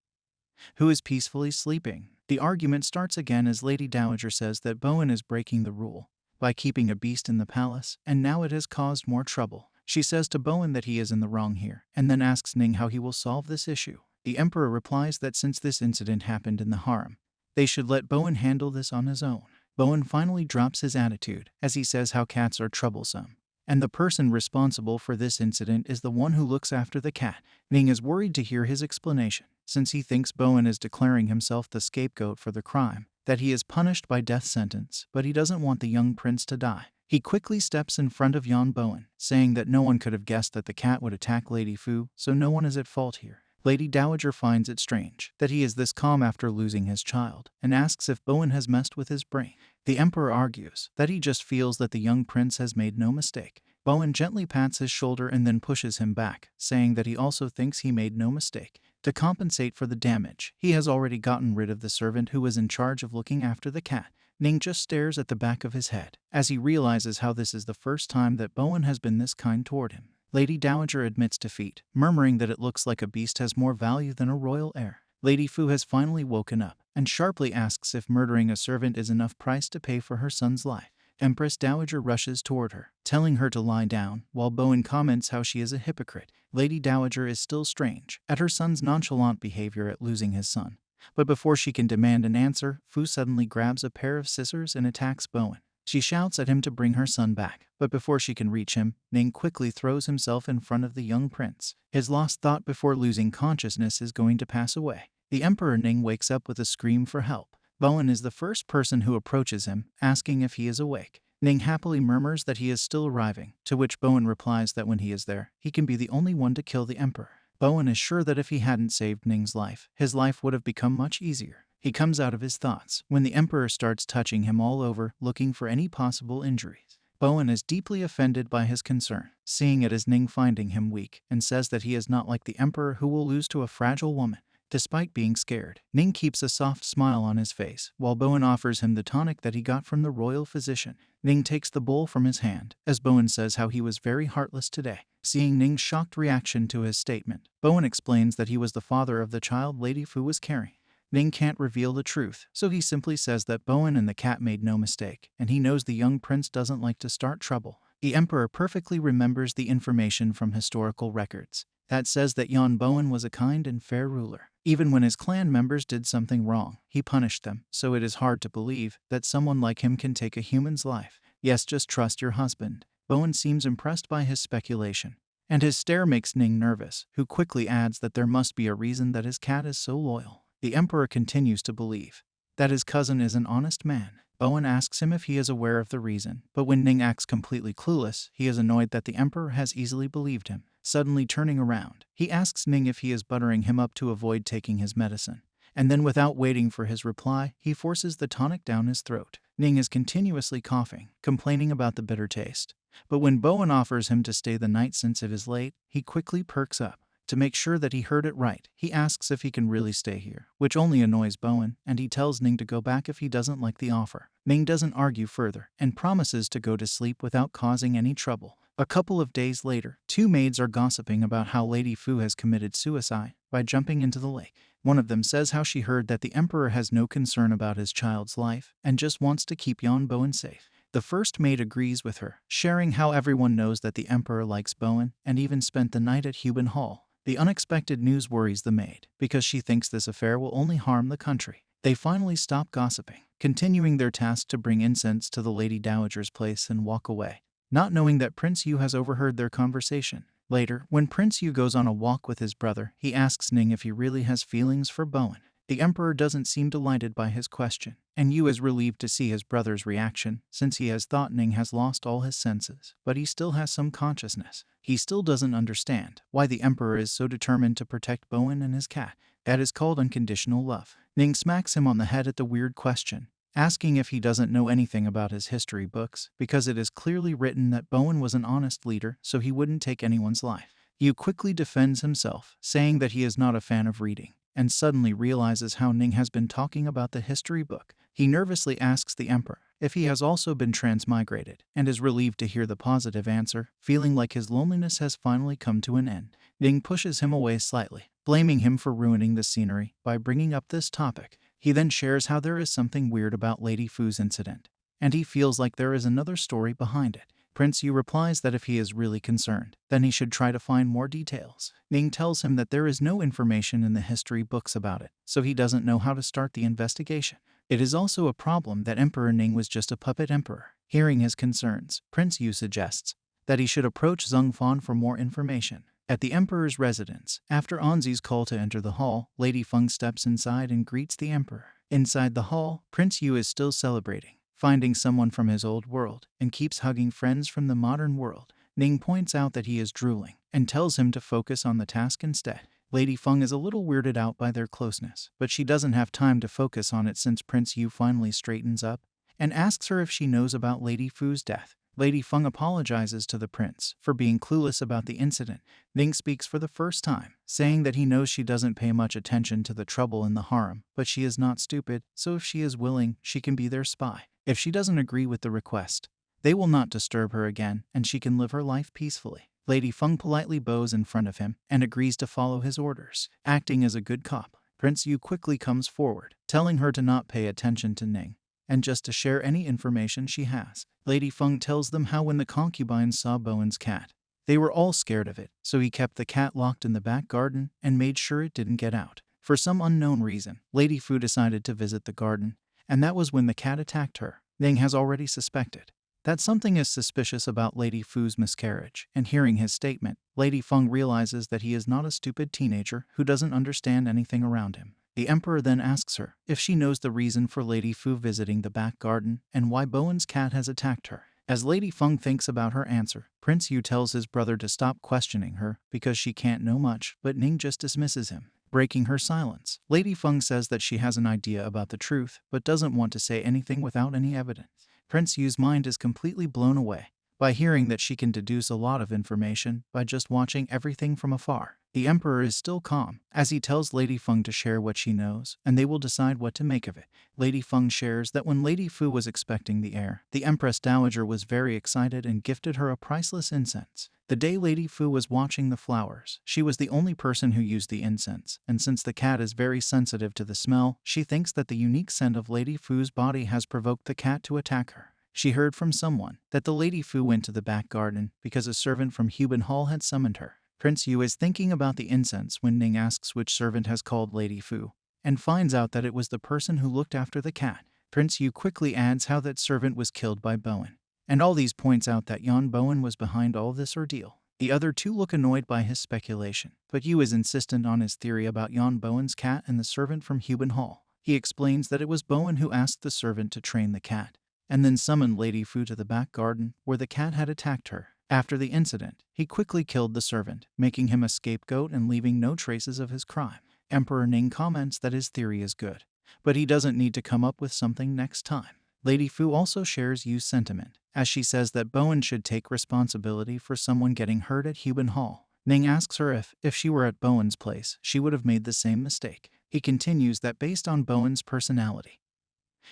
who is peacefully sleeping. The argument starts again as Lady Dowager says that Bowan is breaking the rule by keeping a beast in the palace, and now it has caused more trouble. She says to Bowan that he is in the wrong here, and then asks Ning how he will solve this issue. The emperor replies that since this incident happened in the harem, they should let Bowan handle this on his own. Bowan finally drops his attitude as he says how cats are troublesome, and the person responsible for this incident is the one who looks after the cat. Ning is worried to hear his explanation, since he thinks Bowan is declaring himself the scapegoat for the crime, that he is punished by death sentence, but he doesn't want the young prince to die. He quickly steps in front of Bowan, saying that no one could have guessed that the cat would attack Lady Fu, so no one is at fault here. Lady Dowager finds it strange that he is this calm after losing his child, and asks if Bowan has messed with his brain. The emperor argues that he just feels that the young prince has made no mistake. Bowan gently pats his shoulder and then pushes him back, saying that he also thinks he made no mistake. To compensate for the damage, he has already gotten rid of the servant who was in charge of looking after the cat. Ning just stares at the back of his head, as he realizes how this is the first time that Bowan has been this kind toward him. Lady Dowager admits defeat, murmuring that it looks like a beast has more value than a royal heir. Lady Fu has finally woken up, and sharply asks if murdering a servant is enough price to pay for her son's life. Empress Dowager rushes toward her, telling her to lie down, while Bowan comments how she is a hypocrite. Lady Dowager is still strange at her son's nonchalant behavior at losing his son. But before she can demand an answer, Fu suddenly grabs a pair of scissors and attacks Bowan. She shouts at him to bring her son back, but before she can reach him, Ning quickly throws himself in front of the young prince. His last thought before losing consciousness is going to pass away. The Emperor Ning wakes up with a scream for help. Bowan is the first person who approaches him, asking if he is awake. Ning happily murmurs that he is still arriving, to which Bowan replies that when he is there, he can be the only one to kill the Emperor. Bowan is sure that if he hadn't saved Ning's life, his life would have become much easier. He comes out of his thoughts when the Emperor starts touching him all over, looking for any possible injuries. Bowan is deeply offended by his concern, seeing it as Ning finding him weak, and says that he is not like the Emperor who will lose to a fragile woman. Despite being scared, Ning keeps a soft smile on his face, while Bowan offers him the tonic that he got from the royal physician. Ning takes the bowl from his hand, as Bowan says how he was very heartless today. Seeing Ning's shocked reaction to his statement, Bowan explains that he was the father of the child Lady Fu was carrying. Ning can't reveal the truth, so he simply says that Bowan and the cat made no mistake, and he knows the young prince doesn't like to start trouble. The Emperor perfectly remembers the information from historical records that says that Bowan was a kind and fair ruler. Even when his clan members did something wrong, he punished them, so it is hard to believe that someone like him can take a human's life. Yes, just trust your husband. Bowan seems impressed by his speculation, and his stare makes Ning nervous, who quickly adds that there must be a reason that his cat is so loyal. The Emperor continues to believe that his cousin is an honest man. Bowan asks him if he is aware of the reason, but when Ning acts completely clueless, he is annoyed that the Emperor has easily believed him. Suddenly turning around, he asks Ning if he is buttering him up to avoid taking his medicine, and then without waiting for his reply, he forces the tonic down his throat. Ning is continuously coughing, complaining about the bitter taste. But when Bowan offers him to stay the night since it is late, he quickly perks up. To make sure that he heard it right, he asks if he can really stay here, which only annoys Bowan, and he tells Ning to go back if he doesn't like the offer. Ning doesn't argue further, and promises to go to sleep without causing any trouble. A couple of days later, two maids are gossiping about how Lady Fu has committed suicide by jumping into the lake. One of them says how she heard that the Emperor has no concern about his child's life and just wants to keep Bowan safe. The first maid agrees with her, sharing how everyone knows that the Emperor likes Bowan and even spent the night at Huban Hall. The unexpected news worries the maid, because she thinks this affair will only harm the country. They finally stop gossiping, continuing their task to bring incense to the Lady Dowager's place and walk away, not knowing that Prince Yu has overheard their conversation. Later, when Prince Yu goes on a walk with his brother, he asks Ning if he really has feelings for Bowan. The Emperor doesn't seem delighted by his question, and Yu is relieved to see his brother's reaction, since he has thought Ning has lost all his senses, but he still has some consciousness. He still doesn't understand why the Emperor is so determined to protect Bowan and his cat. That is called unconditional love. Ning smacks him on the head at the weird question, asking if he doesn't know anything about his history books, because it is clearly written that Bowan was an honest leader, so he wouldn't take anyone's life. Yu quickly defends himself, saying that he is not a fan of reading, and suddenly realizes how Ning has been talking about the history book. He nervously asks the Emperor if he has also been transmigrated, and is relieved to hear the positive answer, feeling like his loneliness has finally come to an end. Ning pushes him away slightly, blaming him for ruining the scenery by bringing up this topic. He then shares how there is something weird about Lady Fu's incident, and he feels like there is another story behind it. Prince Yu replies that if he is really concerned, then he should try to find more details. Ning tells him that there is no information in the history books about it, so he doesn't know how to start the investigation. It is also a problem that Emperor Ning was just a puppet emperor. Hearing his concerns, Prince Yu suggests that he should approach Zheng Fan for more information. At the Emperor's residence, after Anzi's call to enter the hall, Lady Feng steps inside and greets the Emperor. Inside the hall, Prince Yu is still celebrating, finding someone from his old world, and keeps hugging friends from the modern world. Ning points out that he is drooling, and tells him to focus on the task instead. Lady Feng is a little weirded out by their closeness, but she doesn't have time to focus on it since Prince Yu finally straightens up and asks her if she knows about Lady Fu's death. Lady Feng apologizes to the prince for being clueless about the incident. Ning speaks for the first time, saying that he knows she doesn't pay much attention to the trouble in the harem, but she is not stupid, so if she is willing, she can be their spy. If she doesn't agree with the request, they will not disturb her again, and she can live her life peacefully. Lady Feng politely bows in front of him and agrees to follow his orders. Acting as a good cop, Prince Yu quickly comes forward, telling her to not pay attention to Ning and just to share any information she has. Lady Feng tells them how when the concubines saw Bowen's cat, they were all scared of it, so he kept the cat locked in the back garden and made sure it didn't get out. For some unknown reason, Lady Fu decided to visit the garden, and that was when the cat attacked her. Ning has already suspected that something is suspicious about Lady Fu's miscarriage, and hearing his statement, Lady Feng realizes that he is not a stupid teenager who doesn't understand anything around him. The Emperor then asks her if she knows the reason for Lady Fu visiting the back garden and why Bowen's cat has attacked her. As Lady Feng thinks about her answer, Prince Yu tells his brother to stop questioning her because she can't know much, but Ning just dismisses him. Breaking her silence, Lady Feng says that she has an idea about the truth, but doesn't want to say anything without any evidence. Prince Yu's mind is completely blown away by hearing that she can deduce a lot of information by just watching everything from afar. The Emperor is still calm, as he tells Lady Feng to share what she knows, and they will decide what to make of it. Lady Feng shares that when Lady Fu was expecting the heir, the Empress Dowager was very excited and gifted her a priceless incense. The day Lady Fu was watching the flowers, she was the only person who used the incense, and since the cat is very sensitive to the smell, she thinks that the unique scent of Lady Fu's body has provoked the cat to attack her. She heard from someone that the Lady Fu went to the back garden because a servant from Huban Hall had summoned her. Prince Yu is thinking about the incense when Ning asks which servant has called Lady Fu, and finds out that it was the person who looked after the cat. Prince Yu quickly adds how that servant was killed by Bowen, and all these points out that Yan Bowen was behind all this ordeal. The other two look annoyed by his speculation, but Yu is insistent on his theory about Yan Bowen's cat and the servant from Huban Hall. He explains that it was Bowen who asked the servant to train the cat, and then summoned Lady Fu to the back garden where the cat had attacked her. After the incident, he quickly killed the servant, making him a scapegoat and leaving no traces of his crime. Emperor Ning comments that his theory is good, but he doesn't need to come up with something next time. Lady Fu also shares Yu's sentiment, as she says that Bowen should take responsibility for someone getting hurt at Huban Hall. Ning asks her if she were at Bowen's place, she would have made the same mistake. He continues that based on Bowen's personality,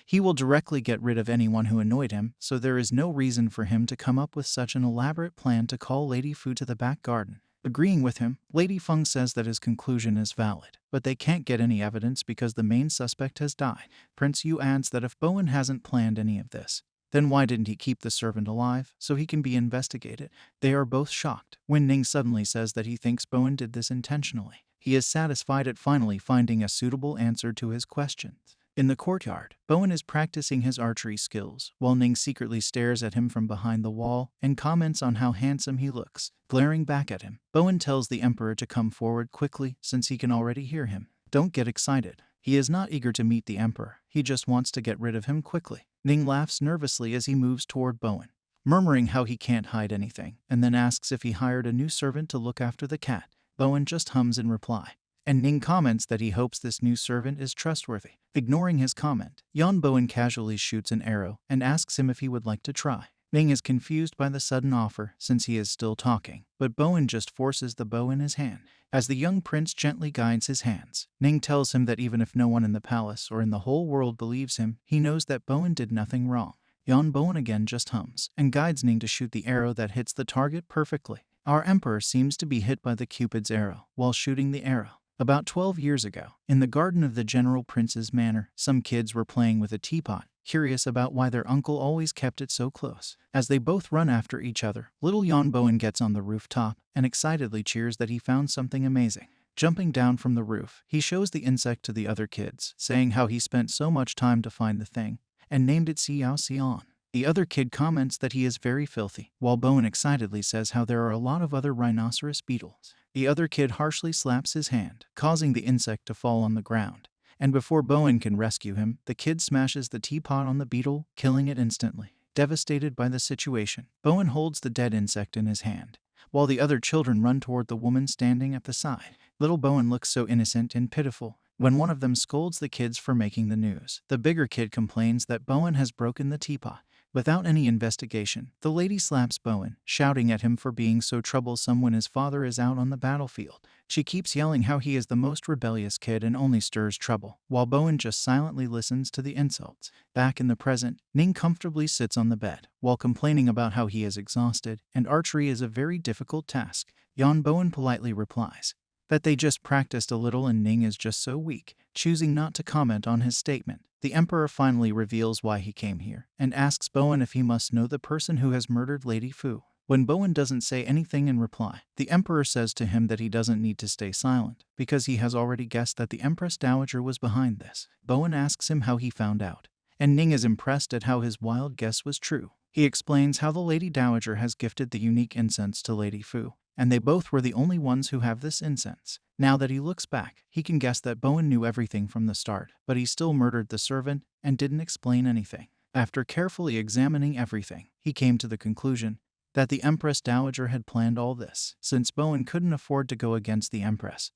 he will directly get rid of anyone who annoyed him, so there is no reason for him to come up with such an elaborate plan to call Lady Fu to the back garden. Agreeing with him, Lady Feng says that his conclusion is valid, but they can't get any evidence because the main suspect has died. Prince Yu adds that if Bowen hasn't planned any of this, then why didn't he keep the servant alive so he can be investigated? They are both shocked when Ning suddenly says that he thinks Bowen did this intentionally. He is satisfied at finally finding a suitable answer to his questions. In the courtyard, Bowen is practicing his archery skills, while Ning secretly stares at him from behind the wall and comments on how handsome he looks. Glaring back at him, Bowen tells the Emperor to come forward quickly since he can already hear him. Don't get excited. He is not eager to meet the Emperor, he just wants to get rid of him quickly. Ning laughs nervously as he moves toward Bowen, murmuring how he can't hide anything, and then asks if he hired a new servant to look after the cat. Bowen just hums in reply, and Ning comments that he hopes this new servant is trustworthy. Ignoring his comment, Yan Bowen casually shoots an arrow and asks him if he would like to try. Ning is confused by the sudden offer since he is still talking, but Bowen just forces the bow in his hand. As the young prince gently guides his hands, Ning tells him that even if no one in the palace or in the whole world believes him, he knows that Bowen did nothing wrong. Yan Bowen again just hums and guides Ning to shoot the arrow that hits the target perfectly. Our emperor seems to be hit by the Cupid's arrow while shooting the arrow. About 12 years ago, in the garden of the General Prince's manor, some kids were playing with a teapot. curious about why their uncle always kept it so close. As they both run after each other, little Jan Bowen gets on the rooftop and excitedly cheers that he found something amazing. Jumping down from the roof, he shows the insect to the other kids, saying how he spent so much time to find the thing, and named it Xiao Xian. The other kid comments that he is very filthy, while Bowen excitedly says how there are a lot of other rhinoceros beetles. The other kid harshly slaps his hand, causing the insect to fall on the ground. And before Bowen can rescue him, the kid smashes the teapot on the beetle, killing it instantly. Devastated by the situation, Bowen holds the dead insect in his hand, while the other children run toward the woman standing at the side. Little Bowen looks so innocent and pitiful when one of them scolds the kids for making the news. The bigger kid complains that Bowen has broken the teapot. Without any investigation, the lady slaps Bowen, shouting at him for being so troublesome when his father is out on the battlefield. She keeps yelling how he is the most rebellious kid and only stirs trouble, while Bowen just silently listens to the insults. Back in the present, Ning comfortably sits on the bed, while complaining about how he is exhausted, and archery is a very difficult task. Jan Bowen politely replies that they just practiced a little and Ning is just so weak, choosing not to comment on his statement. The Emperor finally reveals why he came here, and asks Bowen if he must know the person who has murdered Lady Fu. When Bowen doesn't say anything in reply, the Emperor says to him that he doesn't need to stay silent, because he has already guessed that the Empress Dowager was behind this. Bowen asks him how he found out, and Ning is impressed at how his wild guess was true. He explains how the Lady Dowager has gifted the unique incense to Lady Fu, and they both were the only ones who have this incense. Now that he looks back, he can guess that Bowen knew everything from the start, but he still murdered the servant and didn't explain anything. After carefully examining everything, he came to the conclusion that the Empress Dowager had planned all this. Since Bowen couldn't afford to go against the Empress,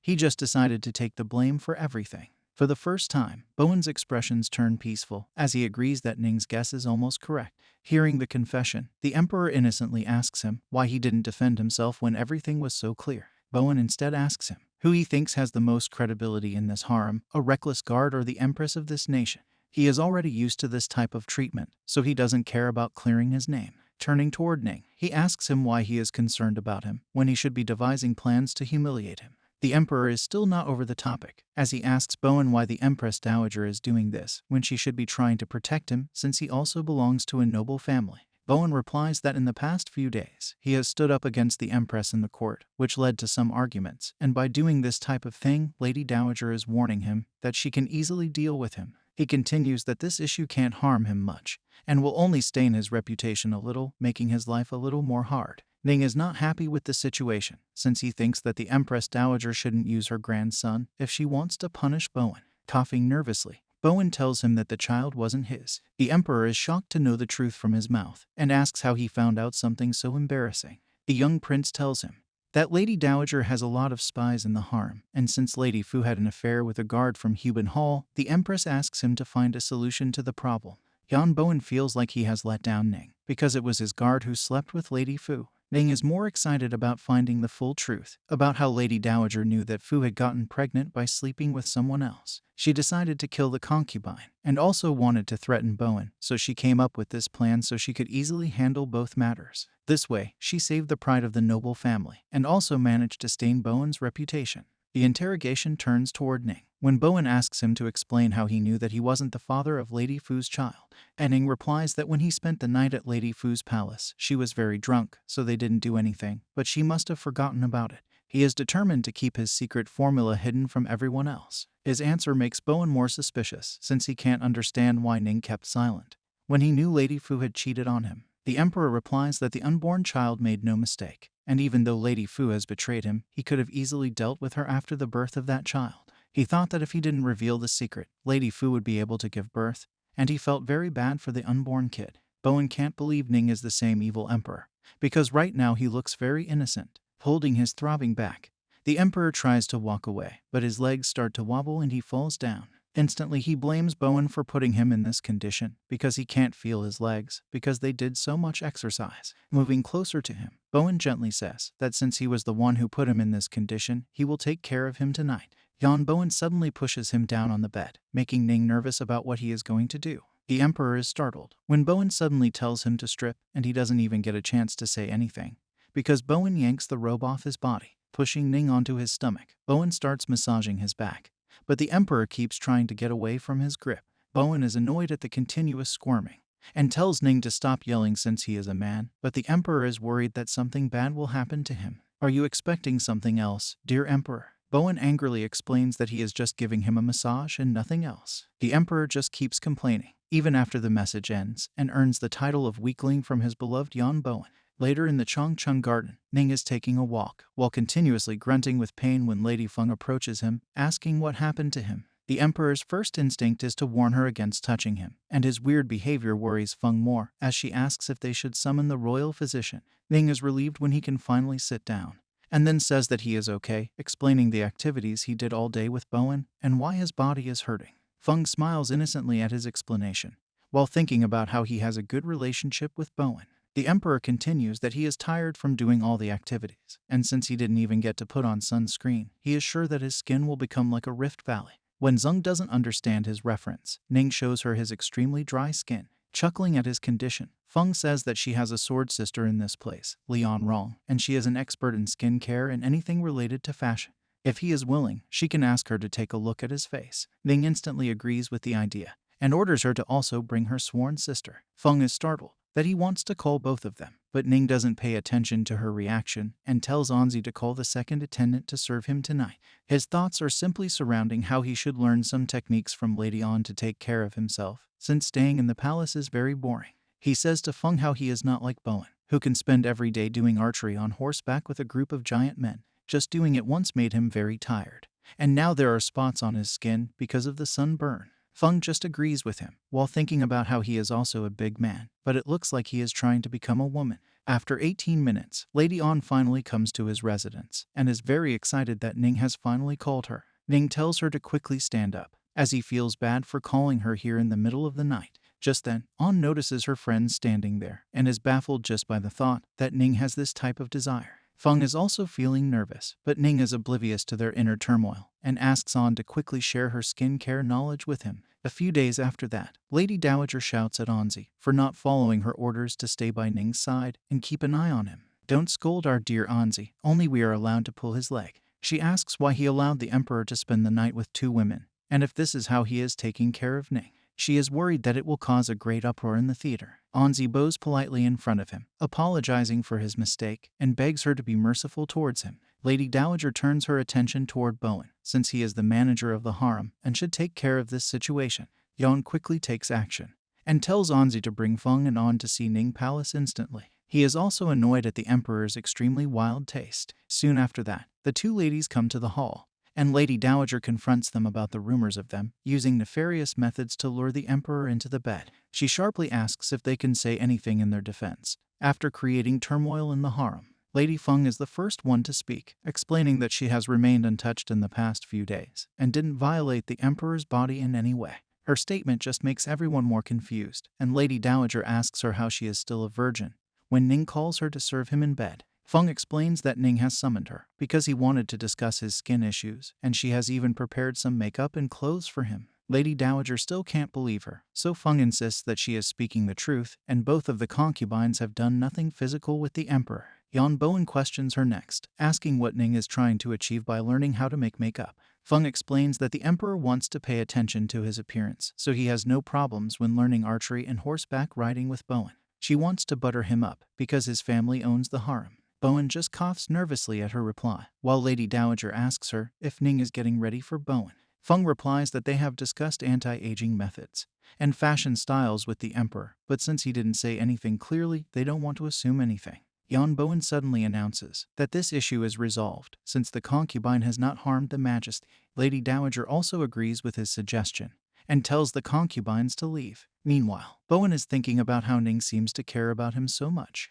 he just decided to take the blame for everything. For the first time, Bowen's expressions turn peaceful, as he agrees that Ning's guess is almost correct. Hearing the confession, the Emperor innocently asks him why he didn't defend himself when everything was so clear. Bowen instead asks him who he thinks has the most credibility in this harem, a reckless guard or the Empress of this nation. He is already used to this type of treatment, so he doesn't care about clearing his name. Turning toward Ning, he asks him why he is concerned about him, when he should be devising plans to humiliate him. The Emperor is still not over the topic, as he asks Bowen why the Empress Dowager is doing this, when she should be trying to protect him, since he also belongs to a noble family. Bowen replies that in the past few days, he has stood up against the Empress in the court, which led to some arguments, and by doing this type of thing, Lady Dowager is warning him that she can easily deal with him. He continues that this issue can't harm him much, and will only stain his reputation a little, making his life a little more hard. Ning is not happy with the situation, since he thinks that the Empress Dowager shouldn't use her grandson if she wants to punish Bowen. Coughing nervously, Bowen tells him that the child wasn't his. The Emperor is shocked to know the truth from his mouth, and asks how he found out something so embarrassing. The young prince tells him that Lady Dowager has a lot of spies in the harem, and since Lady Fu had an affair with a guard from Huban Hall, the Empress asks him to find a solution to the problem. Jan Bowen feels like he has let down Ning, because it was his guard who slept with Lady Fu. Ning is more excited about finding the full truth about how Lady Dowager knew that Fu had gotten pregnant by sleeping with someone else. She decided to kill the concubine, and also wanted to threaten Bowen, so she came up with this plan so she could easily handle both matters. This way, she saved the pride of the noble family, and also managed to stain Bowen's reputation. The interrogation turns toward Ning, when Bowen asks him to explain how he knew that he wasn't the father of Lady Fu's child. And Ning replies that when he spent the night at Lady Fu's palace, she was very drunk, so they didn't do anything, but she must have forgotten about it. He is determined to keep his secret formula hidden from everyone else. His answer makes Bowen more suspicious, since he can't understand why Ning kept silent when he knew Lady Fu had cheated on him. The Emperor replies that the unborn child made no mistake, and even though Lady Fu has betrayed him, he could have easily dealt with her after the birth of that child. He thought that if he didn't reveal the secret, Lady Fu would be able to give birth, and he felt very bad for the unborn kid. Bowen can't believe Ning is the same evil emperor, because right now he looks very innocent, holding his throbbing back. The Emperor tries to walk away, but his legs start to wobble and he falls down. Instantly, he blames Bowen for putting him in this condition, because he can't feel his legs, because they did so much exercise. Moving closer to him, Bowen gently says that since he was the one who put him in this condition, he will take care of him tonight. Jan Bowen suddenly pushes him down on the bed, making Ning nervous about what he is going to do. The Emperor is startled when Bowen suddenly tells him to strip, and he doesn't even get a chance to say anything, because Bowen yanks the robe off his body, pushing Ning onto his stomach. Bowen starts massaging his back, but the Emperor keeps trying to get away from his grip. Bowan is annoyed at the continuous squirming and tells Ning to stop yelling since he is a man, but the Emperor is worried that something bad will happen to him. Are you expecting something else, dear Emperor? Bowan angrily explains that he is just giving him a massage and nothing else. The Emperor just keeps complaining, even after the message ends, and earns the title of weakling from his beloved Yan Bowan. Later in the Changcheng garden, Ning is taking a walk, while continuously grunting with pain when Lady Feng approaches him, asking what happened to him. The Emperor's first instinct is to warn her against touching him, and his weird behavior worries Feng more, as she asks if they should summon the royal physician. Ning is relieved when he can finally sit down, and then says that he is okay, explaining the activities he did all day with Bowan and why his body is hurting. Feng smiles innocently at his explanation, while thinking about how he has a good relationship with Bowan. The Emperor continues that he is tired from doing all the activities, and since he didn't even get to put on sunscreen, he is sure that his skin will become like a rift valley. When Zeng doesn't understand his reference, Ning shows her his extremely dry skin. Chuckling at his condition, Feng says that she has a sword sister in this place, Lian Rong, and she is an expert in skincare and anything related to fashion. If he is willing, she can ask her to take a look at his face. Ning instantly agrees with the idea and orders her to also bring her sworn sister. Feng is startled that he wants to call both of them, but Ning doesn't pay attention to her reaction and tells Anzi to call the second attendant to serve him tonight. His thoughts are simply surrounding how he should learn some techniques from Lady An to take care of himself, since staying in the palace is very boring. He says to Feng how he is not like Bowan, who can spend every day doing archery on horseback with a group of giant men. Just doing it once made him very tired, and now there are spots on his skin because of the sunburn. Feng just agrees with him, while thinking about how he is also a big man, but it looks like he is trying to become a woman. After 18 minutes, Lady An finally comes to his residence, and is very excited that Ning has finally called her. Ning tells her to quickly stand up, as he feels bad for calling her here in the middle of the night. Just then, An notices her friend standing there, and is baffled just by the thought that Ning has this type of desire. Feng is also feeling nervous, but Ning is oblivious to their inner turmoil and asks An to quickly share her skincare knowledge with him. A few days after that, Lady Dowager shouts at Anzi for not following her orders to stay by Ning's side and keep an eye on him. Don't scold our dear Anzi, only we are allowed to pull his leg. She asks why he allowed the Emperor to spend the night with 2 women, and if this is how he is taking care of Ning. She is worried that it will cause a great uproar in the theater. Anzi bows politely in front of him, apologizing for his mistake, and begs her to be merciful towards him. Lady Dowager turns her attention toward Bowan, since he is the manager of the harem and should take care of this situation. Yan quickly takes action and tells Anzi to bring Feng and An to see Ning Palace instantly. He is also annoyed at the Emperor's extremely wild taste. Soon after that, the 2 ladies come to the hall, and Lady Dowager confronts them about the rumors of them using nefarious methods to lure the Emperor into the bed. She sharply asks if they can say anything in their defense. After creating turmoil in the harem, Lady Feng is the first one to speak, explaining that she has remained untouched in the past few days and didn't violate the Emperor's body in any way. Her statement just makes everyone more confused, and Lady Dowager asks her how she is still a virgin when Ning calls her to serve him in bed. Feng explains that Ning has summoned her because he wanted to discuss his skin issues, and she has even prepared some makeup and clothes for him. Lady Dowager still can't believe her, so Feng insists that she is speaking the truth, and both of the concubines have done nothing physical with the Emperor. Yan Bowan questions her next, asking what Ning is trying to achieve by learning how to make makeup. Feng explains that the Emperor wants to pay attention to his appearance, so he has no problems when learning archery and horseback riding with Bowan. She wants to butter him up because his family owns the harem. Bowan just coughs nervously at her reply, while Lady Dowager asks her if Ning is getting ready for Bowan. Feng replies that they have discussed anti-aging methods and fashion styles with the Emperor, but since he didn't say anything clearly, they don't want to assume anything. Yan Bowan suddenly announces that this issue is resolved, since the concubine has not harmed the Majesty. Lady Dowager also agrees with his suggestion and tells the concubines to leave. Meanwhile, Bowan is thinking about how Ning seems to care about him so much.